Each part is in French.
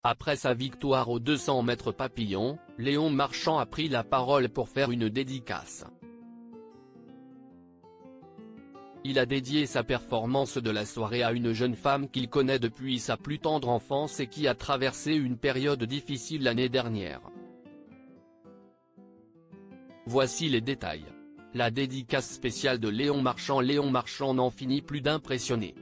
Après sa victoire aux 200 mètres papillon, Léon Marchand a pris la parole pour faire une dédicace. Il a dédié sa performance de la soirée à une jeune femme qu'il connaît depuis sa plus tendre enfance et qui a traversé une période difficile l'année dernière. Voici les détails. La dédicace spéciale de Léon Marchand n'en finit plus d'impressionner.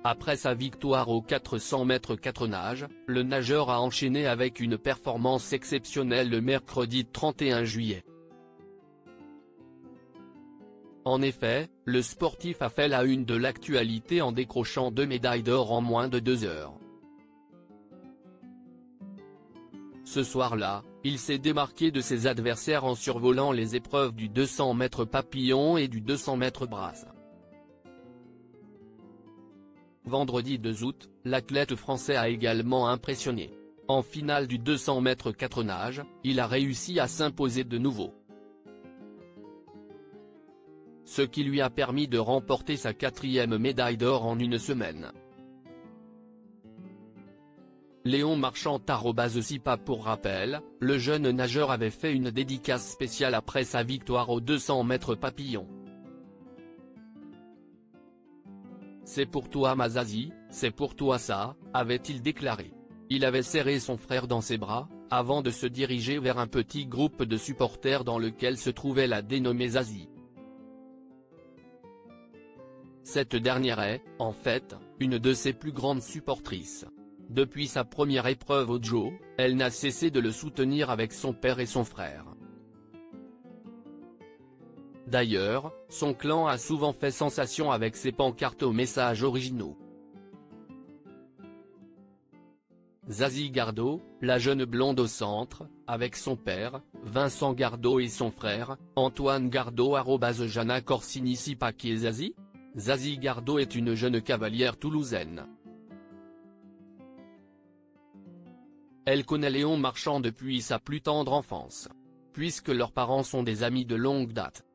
Après sa victoire aux 400 mètres 4 nages, le nageur a enchaîné avec une performance exceptionnelle le mercredi 31 juillet. En effet, le sportif a fait la une de l'actualité en décrochant 2 médailles d'or en moins de 2 heures. Ce soir-là, il s'est démarqué de ses adversaires en survolant les épreuves du 200 mètres papillon et du 200 mètres brasse. Vendredi 2 août, l'athlète français a également impressionné. En finale du 200 mètres 4 nages, il a réussi à s'imposer de nouveau, ce qui lui a permis de remporter sa 4e médaille d'or en une semaine. Léon Marchand @sipa Pour rappel, le jeune nageur avait fait une dédicace spéciale après sa victoire aux 200 mètres papillon. C'est pour toi ma Zazie, c'est pour toi ça, avait-il déclaré. Il avait serré son frère dans ses bras, avant de se diriger vers un petit groupe de supporters dans lequel se trouvait la dénommée Zazie. Cette dernière est, en fait, une de ses plus grandes supportrices. Depuis sa première épreuve au JO, elle n'a cessé de le soutenir avec son père et son frère. D'ailleurs, son clan a souvent fait sensation avec ses pancartes aux messages originaux. Zazie Gardot, la jeune blonde au centre, avec son père, Vincent Gardot et son frère, Antoine Gardot @Jana Corsini Sipa Qui est Zazie ? Zazie Gardot est une jeune cavalière toulousaine. Elle connaît Léon Marchand depuis sa plus tendre enfance, puisque leurs parents sont des amis de longue date.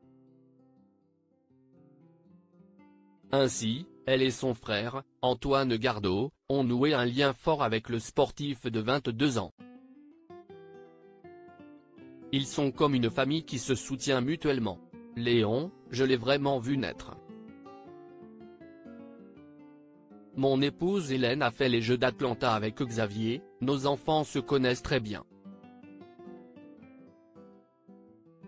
Ainsi, elle et son frère, Antoine Gardot, ont noué un lien fort avec le sportif de 22 ans. Ils sont comme une famille qui se soutient mutuellement. Léon, je l'ai vraiment vu naître. Mon épouse Hélène a fait les Jeux d'Atlanta avec Xavier, nos enfants se connaissent très bien.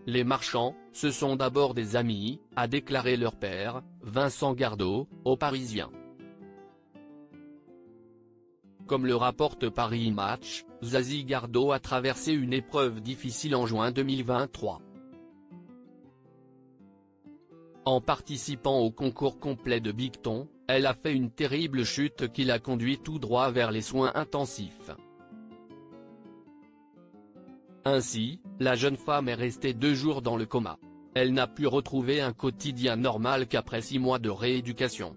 Les Marchands, ce sont d'abord des amis, a déclaré leur père, Vincent Gardot, aux Parisiens. Comme le rapporte Paris Match, Zazie Gardot a traversé une épreuve difficile en juin 2023. En participant au concours complet de Bicton, elle a fait une terrible chute qui l'a conduit tout droit vers les soins intensifs. Ainsi, la jeune femme est restée 2 jours dans le coma. Elle n'a pu retrouver un quotidien normal qu'après 6 mois de rééducation.